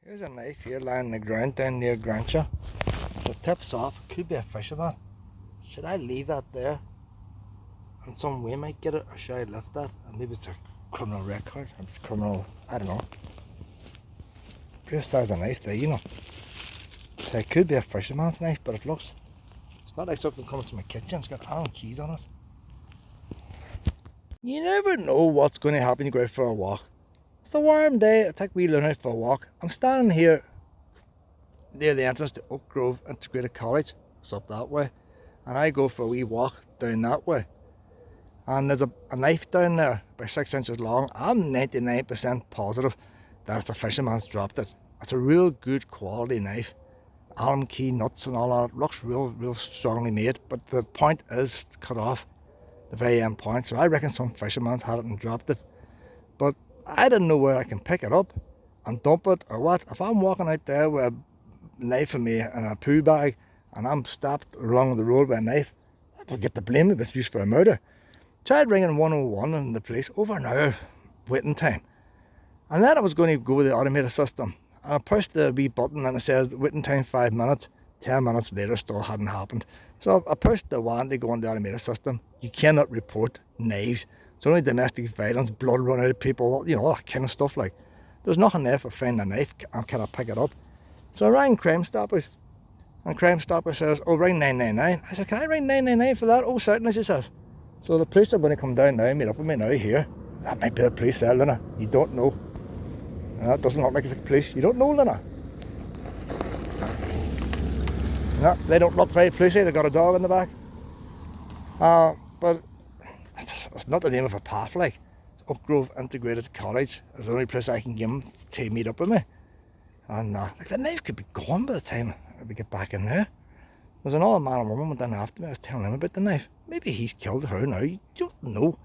Here's a knife here lying on the ground down near Grancher. The tip's off. Could be a fisherman. Should I leave that there and some way might get it, or should I lift that? And maybe it's a criminal record, or it's criminal, I don't know. Just there's a knife there, you know. So it could be a fisherman's knife, but it's not like something comes from a kitchen. It's got Allen keys on it. You never know what's going to happen. You go out for a walk. It's a warm day. I take wee Luna out for a walk. I'm standing here near the entrance to Oak Grove Integrated College. It's up that way. And I go for a wee walk down that way. And there's a knife down there, about 6 inches long. I'm 99% positive that it's a fisherman's dropped it. It's a real good quality knife. Allen key nuts and all that. It looks real strongly made. But the point is cut off, the very end point. So I reckon some fisherman's had it and dropped it. But I didn't know where I can pick it up and dump it or what. If I'm walking out there with a knife in me and a poo bag and I'm stopped along the road with a knife, I would get the blame if it's used for a murder. Tried ringing 101 and the police, over an hour waiting time. And then I was going to go with the automated system. And I pushed the wee button and it says waiting time 5 minutes. 10 minutes later still hadn't happened. So I pushed the one to go on the automated system. You cannot report knives. It's only domestic violence, blood running out of people, you know, all that kind of stuff. Like, there's nothing there for finding a knife. Can I pick it up? So I rang Crime Stoppers. And Crime Stopper says, oh, ring 999. I said, can I ring 999 for that? Oh, certainly, she says. So the police are going to come down now and meet up with me now here. That might be the police there, Luna. You don't know. No, it doesn't look like it's the police. You don't know, Luna. No, they don't look very policey. They've got a dog in the back. But it's not the name of a path, like. It's Oak Grove Integrated College. It's the only place I can give them to meet up with me. And like the knife could be gone by the time we get back in there. There's another man and woman went down after me. I was telling him about the knife. Maybe he's killed her now. You don't know.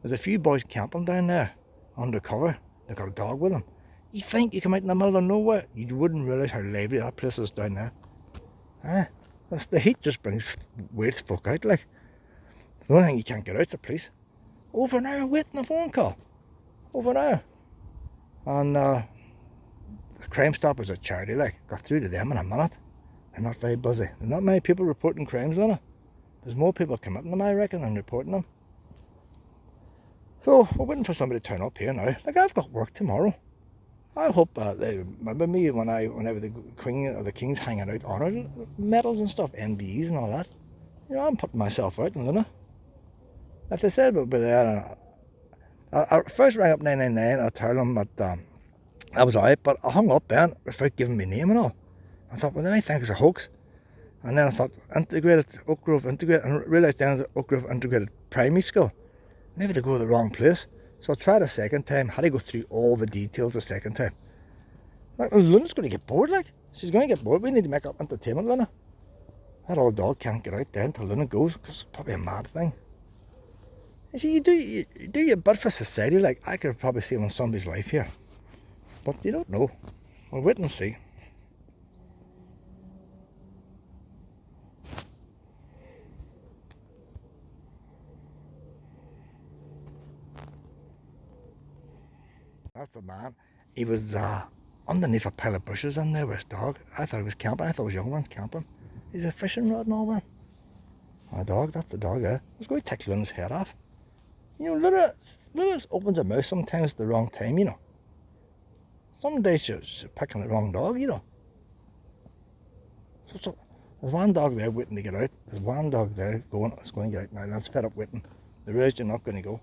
There's a few boys camping down there, undercover. They've got a dog with them. You think you come out in the middle of nowhere, you wouldn't realise how lively that place is down there. The heat just brings weird folk out, like. The only thing you can't get out is the police. Over an hour waiting a phone call. Over an hour. And the Crime Stoppers are charity, like. Got through to them in a minute. They're not very busy. There's not many people reporting crimes, Luna. There's more people committing them, I reckon, than reporting them. So we're waiting for somebody to turn up here now. Like, I've got work tomorrow. I hope they remember me whenever the Queen or the King's hanging out honour medals and stuff, NBEs and all that. You know, I'm putting myself out, Luna. If they said we'll be there, I first rang up 999. I told them that I was alright, but I hung up then without giving me name and all. I thought, well, they might think it's a hoax. And then I thought, Oak Grove Integrated, and realised then it was Oak Grove Integrated Primary School. Maybe they go to the wrong place. So I tried a second time, had to go through all the details a second time. Like, Luna's going to get bored, like. She's going to get bored. We need to make up entertainment, Luna. That old dog can't get out there until Luna goes, because it's probably a mad thing. You see, you do your bit for society, like. I could probably save on somebody's life here. But you don't know. We'll wait and see. That's the man. He was underneath a pile of bushes in there with his dog. I thought he was camping. I thought it was young ones camping. He's a fishing rod and all that. A dog, that's the dog, I was going to take Luna's head off. You know, Luna opens her mouth sometimes at the wrong time, you know. Some days she's picking the wrong dog, you know. So there's one dog there waiting to get out. There's one dog there it's going to get out now. That's fed up waiting. They realise you're not going to go.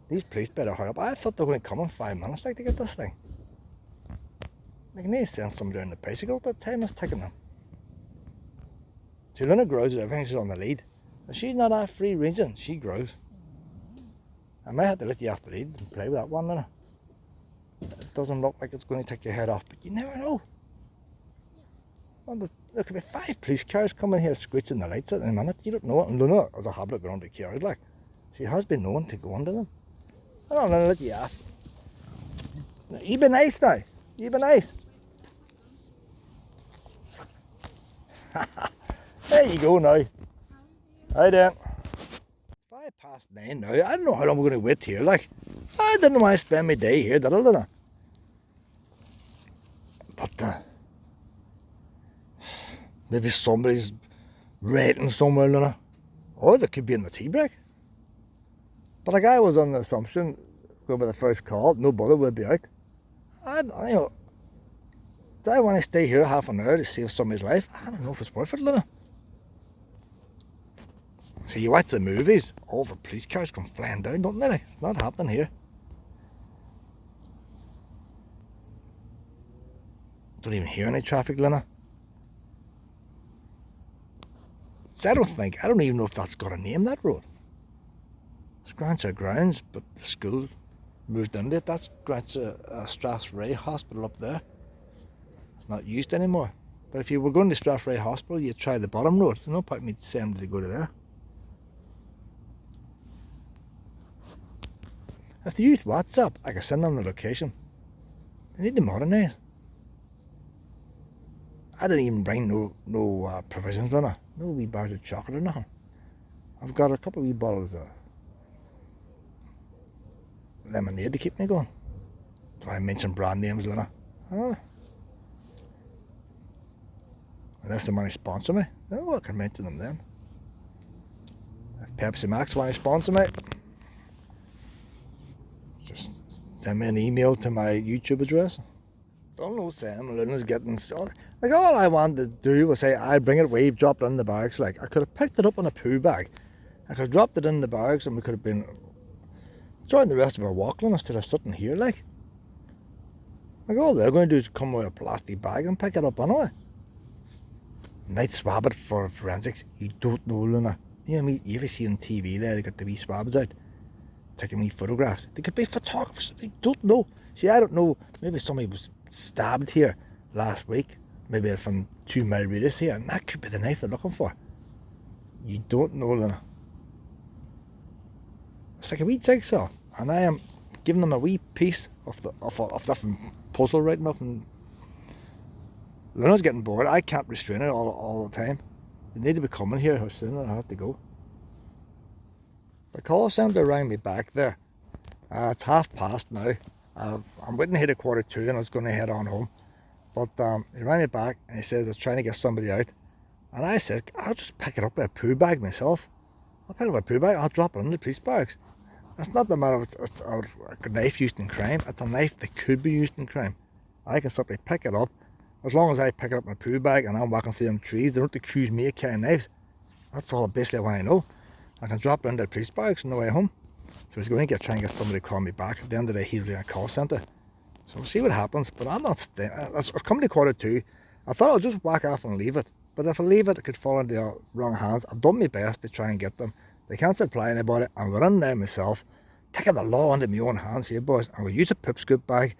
These police better hurry up. I thought they were going to come in 5 minutes, like, to get this thing. They need to send somebody on the bicycle at that time. It's taking them. See, Luna grows at everything. She's on the lead. If she's not at free ranging, she grows. I might have to let you off the lead and play with that one, Luna. It doesn't look like it's going to take your head off, but you never know. Well, there could be 5 police cars coming here screeching the lights at any minute. You don't know it. And Luna has a habit of going under cars, like. She has been known to go under them. I don't know, let you off. You be nice now. You be nice. There you go now. Right then. 9:05 now. I don't know how long we're going to wait here. Like, I didn't want to spend my day here, did I? But Maybe somebody's rating somewhere, Luna. Or they could be in the tea break. But a guy was on the assumption, go by the first call, no bother, we'll be out. Do I want to stay here half an hour to save somebody's life? I don't know if it's worth it, Luna. So you watch the movies, all the police cars come flying down, don't they? It's not happening here. Don't even hear any traffic, Luna. So I don't even know if that's got a name, that road. It's Grancher Grounds, but the school moved into it. That's Grancher Strathray Hospital up there. It's not used anymore. But if you were going to Strathray Hospital, you'd try the bottom road. There's no point in me saying to go to there. If they use WhatsApp, I can send them the location. They need to modernise. I didn't even bring no provisions, Luna. No wee bars of chocolate or nothing. I've got a couple of wee bottles of lemonade to keep me going. Do I mention brand names, Luna? Oh. Unless they want to sponsor me. Oh, I can mention them then. If Pepsi Max want to sponsor me, just send me an email to my YouTube address. Don't know, Sam. Luna's getting started. Like, all I wanted to do was say, I'd bring it away, drop it in the barracks. Like, I could have picked it up in a poo bag. I could have dropped it in the barracks and we could have been enjoying the rest of our walk, instead of sitting here, like all they're going to do is come with a plastic bag and pick it up anyway. Might swab it for forensics. You don't know, Luna. You know me, you ever see on TV there, they got the wee swabs out, taking wee photographs. They could be photographers. They don't know. See, I don't know. Maybe somebody was stabbed here last week. Maybe they're from 2 mile radius here, and that could be the knife they're looking for. You don't know, Luna. It's like a wee jigsaw, and I am giving them a wee piece of that puzzle right enough. And Luna's getting bored. I can't restrain it all the time. They need to be coming here soon, and I have to go. The call centre rang me back there. It's past now. I'm waiting here at 1:45, and I was going to head on home. But he rang me back and he says they're trying to get somebody out. And I said, I'll just pick it up with a poo bag myself. I'll pick it up with a poo bag, I'll drop it in the police barracks. It's not the matter of it's a knife used in crime, it's a knife that could be used in crime. I can simply pick it up. As long as I pick it up in a poo bag and I'm walking through them trees, they don't accuse me of carrying knives. That's all basically what I know. I can drop it into the police barracks on the way home. So he's going to try and get somebody to call me back. At the end of the day, he's in a call centre. So we'll see what happens. But I'm not staying. I've come to 1:45. I thought I'll just whack off and leave it. But if I leave it, it could fall into the wrong hands. I've done my best to try and get them. They can't supply anybody. I'm going in there myself, taking the law into my own hands here, boys. I'm going to use a poop scoop bag.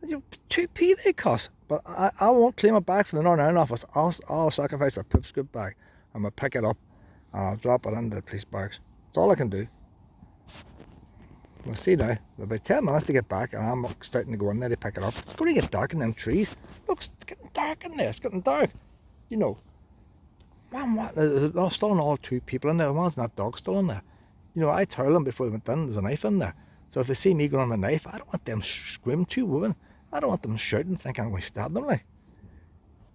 2p they cost. But I won't claim it back from the Northern Ireland office. I'll sacrifice a poop scoop bag. I'm going to pick it up and I'll drop it into the police barracks. That's all I can do. We'll see now. There'll be 10 minutes to get back and I'm starting to go in there to pick it up. It's going to get dark in them trees. Look, it's getting dark in there. It's getting dark. You know. Man, what? There's still all 2 people in there. One's not dog still in there. You know, I told them before they went in, there's a knife in there. So if they see me going on with a knife, I don't want them screaming, 2 women. I don't want them shouting, thinking I'm going to stab them, like.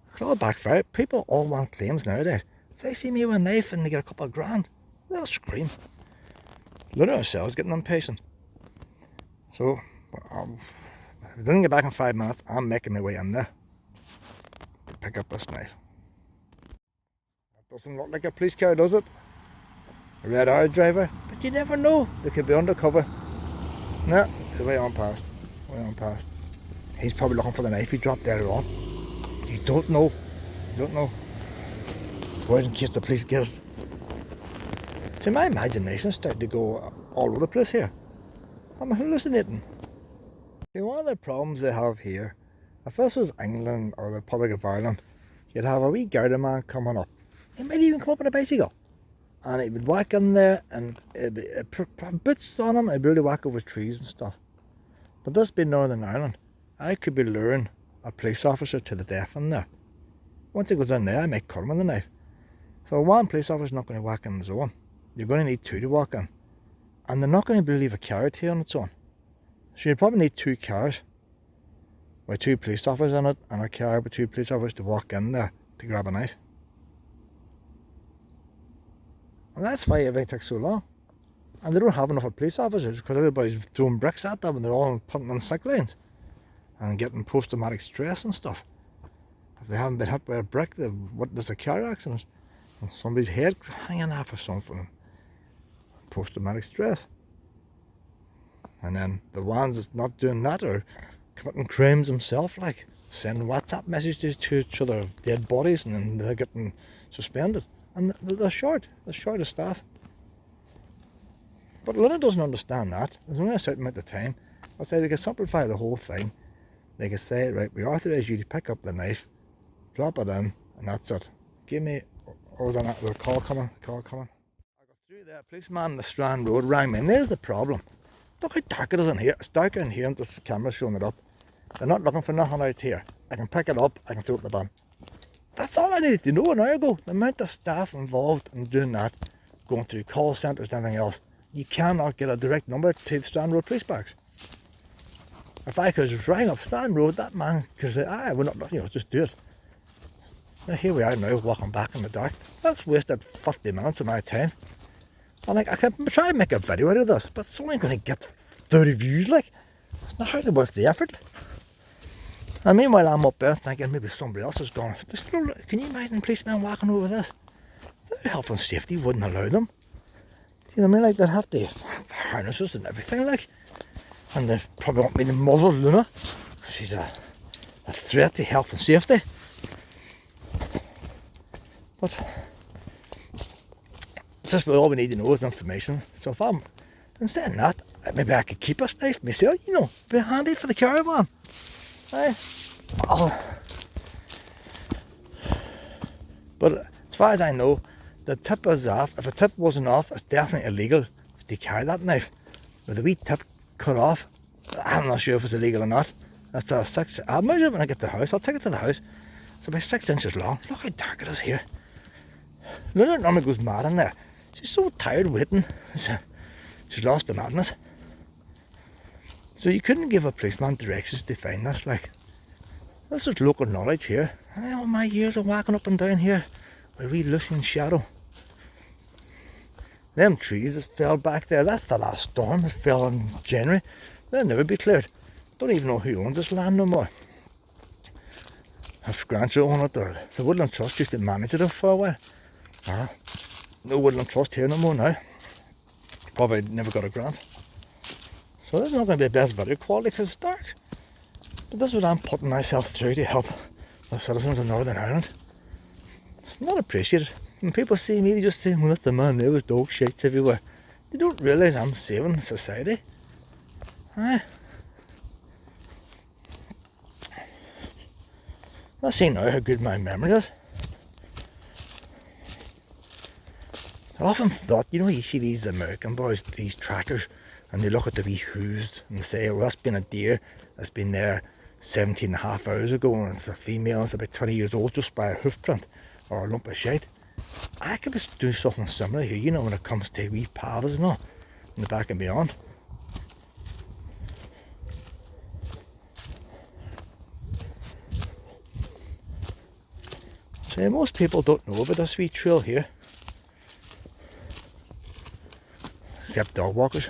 It could all backfire. People all want claims nowadays. If they see me with a knife and they get a couple of grand, they'll scream. Luna herself is getting impatient. So, if I don't get back in 5 minutes, I'm making my way in there to pick up this knife. That doesn't look like a police car, does it? A red hour driver, but you never know. They could be undercover. No, it's way on past. Way on past. He's probably looking for the knife he dropped there on. You don't know. You don't know. Word in case the police get it. See, my imagination started to go all over the place here. I'm hallucinating. See, one of the problems they have here, if this was England or the Republic of Ireland, you'd have a wee Garda man coming up. He might even come up on a bicycle. And he would whack in there and it'd put boots on him and he'd really whack over trees and stuff. But this being Northern Ireland, I could be luring a police officer to the death in there. Once he goes in there, I might cut him with a knife. So one police officer's not going to whack on his own. You're going to need 2 to walk in. And they're not going to leave a car here on its own. So you probably need 2 cars. with 2 police officers in it, and a car with 2 police officers to walk in there to grab a knife. And that's why everything takes so long. And they don't have enough police officers because everybody's throwing bricks at them and they're all putting on sick lines and getting post-traumatic stress and stuff. If they haven't been hit by a brick, they've witnessed a car accident and somebody's head hanging off or something. Post-traumatic stress. And then the ones that's not doing that are committing crimes themselves, like sending WhatsApp messages to each other of dead bodies, and then they're getting suspended. And they're short of staff. But London doesn't understand that. There's only a certain amount of time. I say we can simplify the whole thing. They can say, right, we authorise you to pick up the knife, drop it in, and that's it. Give me, there's a call coming. I got through there, a policeman on the Strand Road rang me, and there's the problem. Look how dark it is in here. It's darker in here, and this camera's showing it up. They're not looking for nothing out here. I can pick it up, I can throw it in the bin. That's all I needed to know an hour ago. The amount of staff involved in doing that, going through call centres and everything else. You cannot get a direct number to the Strand Road police barracks. If I could just ring up Strand Road, that man could say, we're not, just do it. Now here we are now, walking back in the dark. That's wasted 50 minutes of my time. And I can try and make a video out of this, but it's only going to get 30 views, like. It's not hardly worth the effort. And meanwhile, I'm up there thinking maybe somebody else is gone. Can you imagine policemen walking over this? Their health and safety wouldn't allow them. Do you know what I mean? Like, they'd have the harnesses and everything, like. And they probably want me to muzzle Luna, because she's a threat to health and safety. But just all we need to know is information. So if I'm, instead of that, maybe I could keep a knife myself, be handy for the caravan. But as far as I know, the tip is off. If the tip wasn't off, it's definitely illegal to carry that knife. With the wee tip cut off, I'm not sure if it's illegal or not. That's a 6. I'll measure it when I get to the house. I'll take it to the house. It's about 6 inches long. Look how dark it is here. Luna normally goes mad in there. She's so tired waiting. She's lost the madness. So you couldn't give a policeman directions to find this, like. This is local knowledge here. All my years of walking up and down here with a wee Lucian shadow. Them trees that fell back there, that's the last storm that fell in January. They'll never be cleared. Don't even know who owns this land no more. If grants own it, or the Woodland Trust used to manage it for a while. No Woodland Trust here no more now. Probably never got a grant. So this is not going to be the best video quality because it's dark. But this is what I'm putting myself through to help the citizens of Northern Ireland. It's not appreciated. When people see me, they just say, well, that's the man there with dog shits everywhere. They don't realise I'm saving society. Let's see now how good my memory is. I often thought, you see these American boys, these trackers, and they look at the wee hooves and they say, well, that's been a deer that's been there 17 and a half hours ago, and it's a female, and it's about 20 years old just by a hoof print or a lump of shite. I could do something similar here, when it comes to wee paths and all, in the back and beyond. So most people don't know about this wee trail here. Except dog walkers.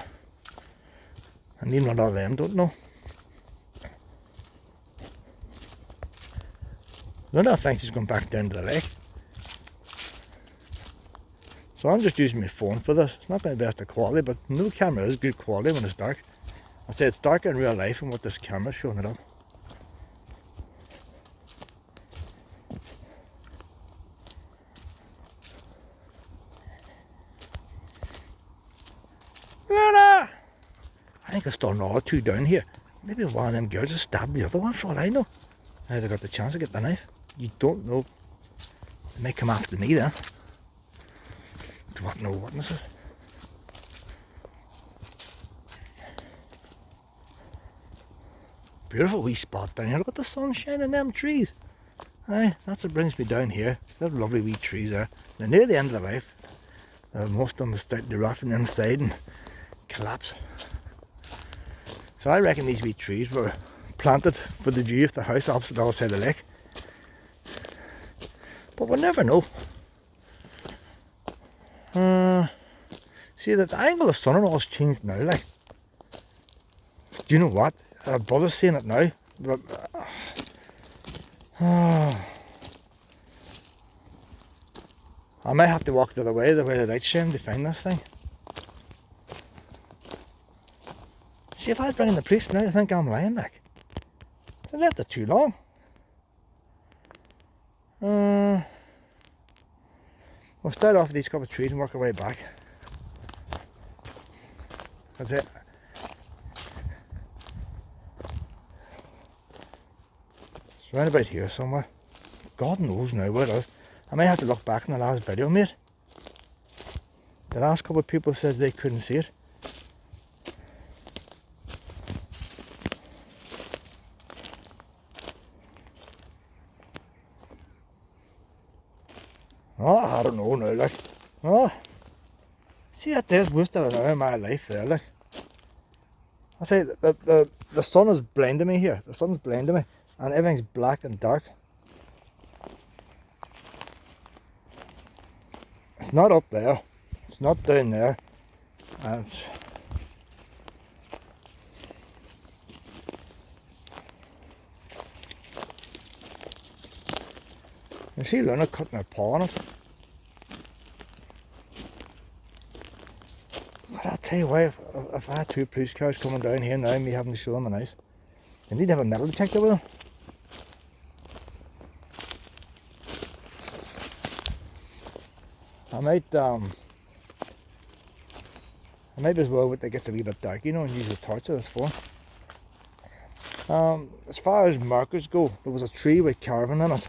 And even a lot of them don't know. Luna thinks he's going back down to the lake. So I'm just using my phone for this. It's not going to be best of quality, but no camera is good quality when it's dark. I say it's darker in real life than what this camera's showing it up. Luna! I think I saw another 2 down here. Maybe one of them girls has stabbed the other one for all I know. Now they got the chance to get the knife. You don't know. They may come after me then. Do want no witnesses. Beautiful wee spot down here. Look at the sunshine in them trees. That's what brings me down here. They're lovely wee trees there. They're near the end of the life. Most of them are starting to rot from the inside and collapse. So I reckon these wee trees were planted for the view of the house opposite the other side of the lake. But we'll never know. See, that the angle of the sun and all's changed now, like. Do you know what? Our brother's seeing it now. But, I might have to walk the other way, the light's shining to find this thing. See, if I was bringing the police now, I think I'm lying, like. I left it too long. We'll start off with these couple of trees and work our way back. That's it. It's around about here somewhere. God knows now where it is. I might have to look back in the last video, mate. The last couple of people said they couldn't see it. Oh, I don't know now, like. Oh, see, that there's wasted an hour of my life there, like. I say, the sun is blinding me here. The sun's blinding me, and everything's black and dark. It's not up there. It's not down there. And it's... You see Luna cutting her paw on it. But I'll tell you what, if I had two police cars coming down here now and me having to show them a knife, they need to have a metal detector with them. I might as well wait till it gets a wee bit dark, you know, and use the torch of this phone. As far as markers go, there was a tree with carving in it,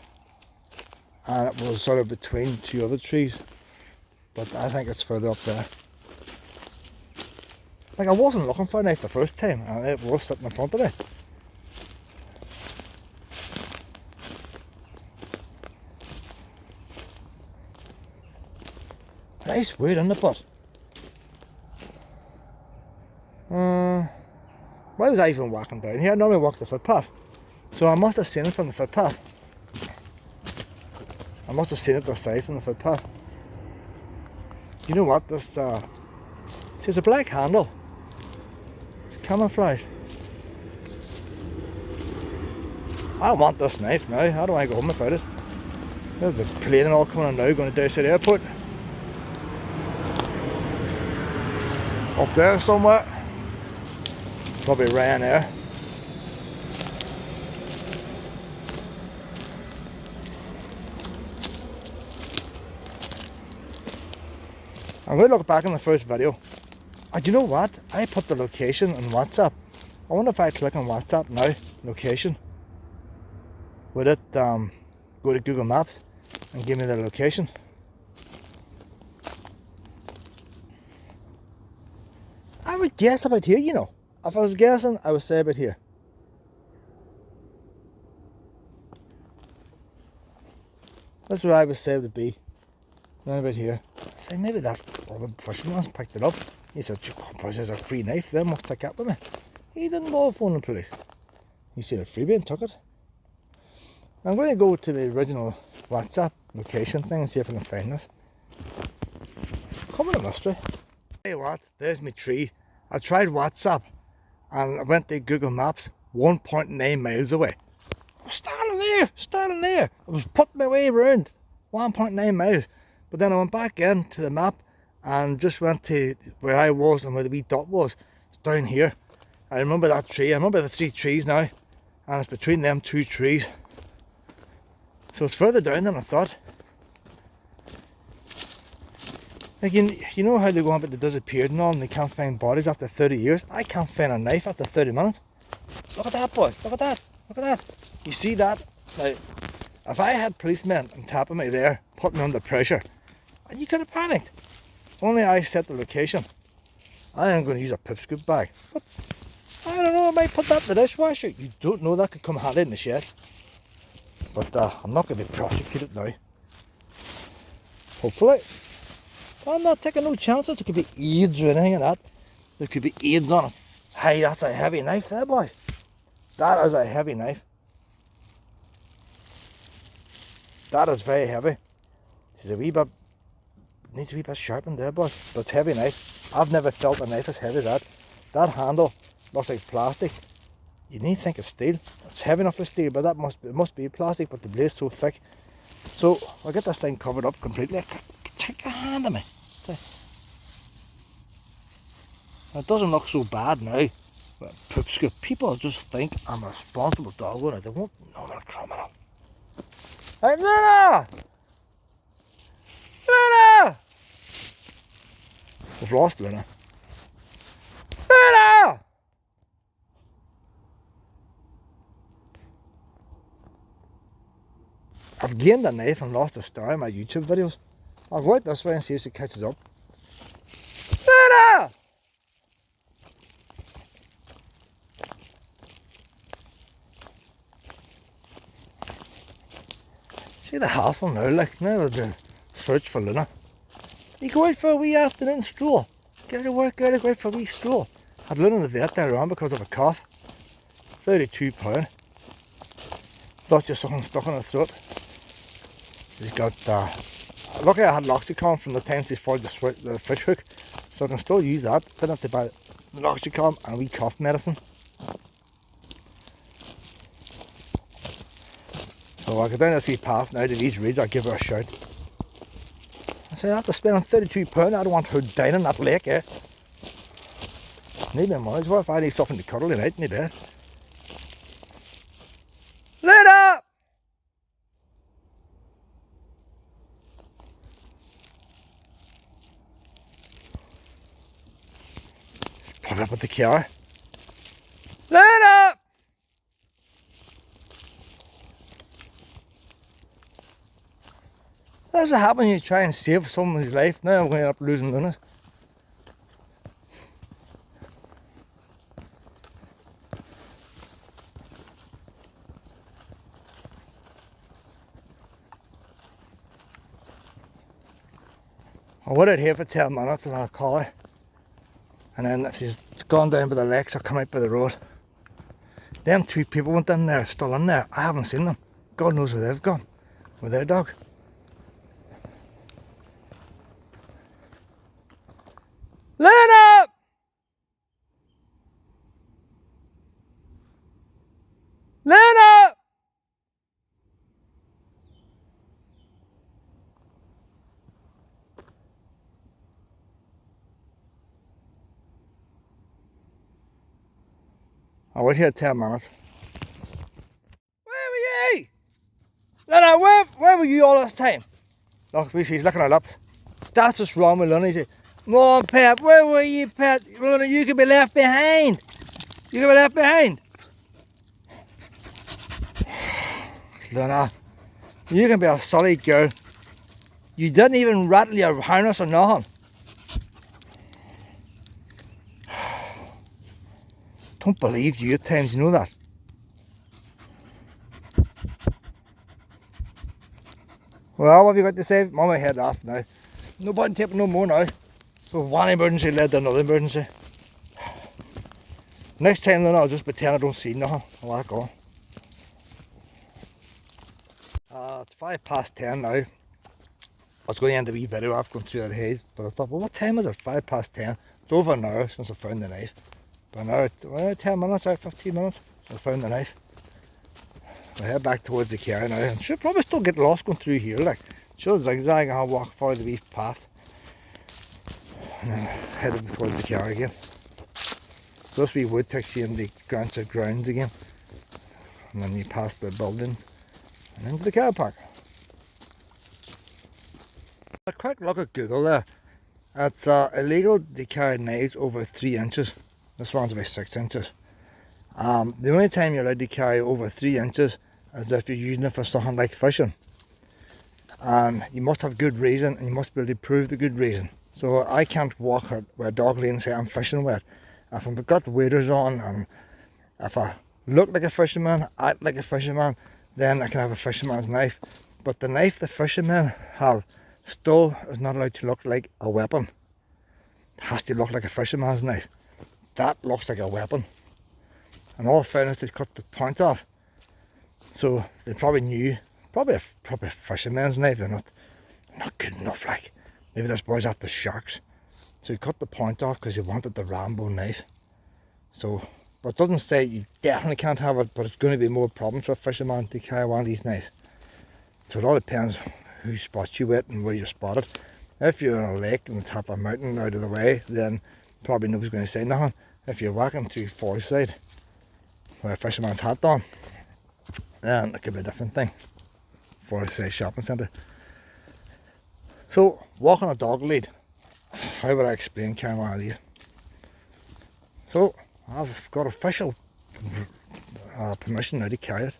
and it was sort of between two other trees, but I think it's further up there. Like, I wasn't looking for a knife the first time, and it was sitting in front of me. Nice wood in the butt. Why was I even walking down here? I normally walk the footpath, so I must have seen it from the footpath. I must have seen it aside from the footpath. You know what? This it's a black handle. It's camouflage. I want this knife now. How do I go home without it? There's the plane and all coming in now, going to Dowside Airport. Up there somewhere. Probably Ryanair. I'm going to look back in the first video. And you know what? I put the location on WhatsApp. I wonder if I click on WhatsApp now, location, would it go to Google Maps and give me the location? I would guess about here, you know. If I was guessing, I would say about here. That's where I would say it would be. Around about here. Say maybe that other fisherman's picked it up. He said, there's a free knife there, must take up with me. He didn't bother phoning the police. He seen a freebie and took it. I'm going to go to the original WhatsApp location thing and see if I can find this. Coming a mystery. Tell you what, there's my tree. I tried WhatsApp and I went to Google Maps 1.9 miles away. I was standing there. I was putting my way around 1.9 miles. But then I went back into the map and just went to where I was and where the wee dot was. It's down here. I remember that tree. I remember the three trees now. And it's between them two trees. So it's further down than I thought. Like, you know how they go on about they disappeared and all and they can't find bodies after 30 years? I can't find a knife after 30 minutes. Look at that, boy. Look at that. Look at that. You see that? Now, if I had policemen on top of me there, putting me under pressure, you could have panicked. Only I set the location. I am going to use a pipscoop bag. But I don't know, I might put that in the dishwasher. You don't know, that could come handy in the shed. But I'm not going to be prosecuted now. Hopefully. I'm not taking no chances. There could be AIDS or anything like that. There could be AIDS on it. Hey, that's a heavy knife there, boys. That is a heavy knife. That is very heavy. It's a wee bit, needs a wee bit sharpened there, boss. But it's a heavy knife. I've never felt a knife as heavy as that. That handle looks like plastic. You need to think it's steel. It's heavy enough for steel, but it must be plastic, but the blade's so thick. So I'll get this thing covered up completely. Take a hand of me. It doesn't look so bad now. But poop scoop. People just think I'm a responsible dog owner. They won't know I'm a criminal. Hey, Luna! Luna! We've lost Luna. Luna! I've gained a knife and lost a star in my YouTube videos. I'll go out this way and see if she catches up. Luna! See the hassle now, like now we're doing search for Luna. You go out for a wee afternoon stroll. Get her to work out, go out for a wee stroll. Had Luna in the vet there around because of a cough. £32. Thought just something stuck in her throat. She's got, luckily I had Loxicon from the time she found the fish hook. So I can still use that. Didn't have to buy the Loxicon and a wee cough medicine. So I go down this wee path now to these reeds, I'll give her a shout. I say, I have to spend £32, I don't want her down in that lake, eh? Need my money, what if I need something to cuddle tonight in my bed? Later! Put up with the car. Later! That's what happens when you try and save someone's life. Now I'm going to end up losing Luna's. I waited here for 10 minutes and I'll call her. And then if she's gone down by the lakes, I'll come out by the road. Them two people went in there, still in there. I haven't seen them. God knows where they've gone with their dog. Lena! Lena! I'll wait here 10 minutes. Where were you? Lena, where were you all this time? Look, she's licking her lips. That's what's wrong with Lena. Come on, Pep, where were you, Pep? Lena, you could be left behind. You could be left behind. Lena, you can be a solid girl. You didn't even rattle your harness or nothing. Don't believe you at times, you know that. Well, what have you got to say? Mum, my head off now. No button taping no more now. So one emergency led to another emergency. Next time then I'll just pretend I don't see nothing. I'll let go. It's 10:05 now. I was going to end the wee video after going through that haze, but I thought, well, what time is it? 10:05. It's over an hour since I found the knife. But now 10 minutes or 15 minutes since I found the knife. I'll head back towards the car now, and should probably still get lost going through here, like. Should zigzag and I'll walk follow the wee path. And then headed towards the car again. So this wee wood takes you in the grounds again. And then you pass the buildings and into the car park. A quick look at Google there. It's illegal to carry knives over 3 inches. This one's about 6 inches. The only time you're allowed to carry over 3 inches is if you're using it for something like fishing. And you must have good reason, and you must be able to prove the good reason. So I can't walk out with a dog lane and say I'm fishing with it. If I've got waders on, and if I look like a fisherman, act like a fisherman, then I can have a fisherman's knife. But the knife the fishermen have still is not allowed to look like a weapon. It has to look like a fisherman's knife. That looks like a weapon. and all found out they'd cut the point off. So they probably knew, probably a fisherman's knife. They're not good enough. Like maybe this boy's after sharks. So he cut the point off because he wanted the Rambo knife. So, but it doesn't say you definitely can't have it, but it's going to be more problems for a fisherman to carry one of these knives. So it all depends who spots you with and where you're spotted. If you're on a lake on the top of a mountain out of the way, then probably nobody's going to say nothing. If you're walking through forest side with a fisherman's hat on, then it could be a different thing. Forest side shopping centre. So walking a dog lead, how would I explain carrying one of these? So I've got official permission now to carry it.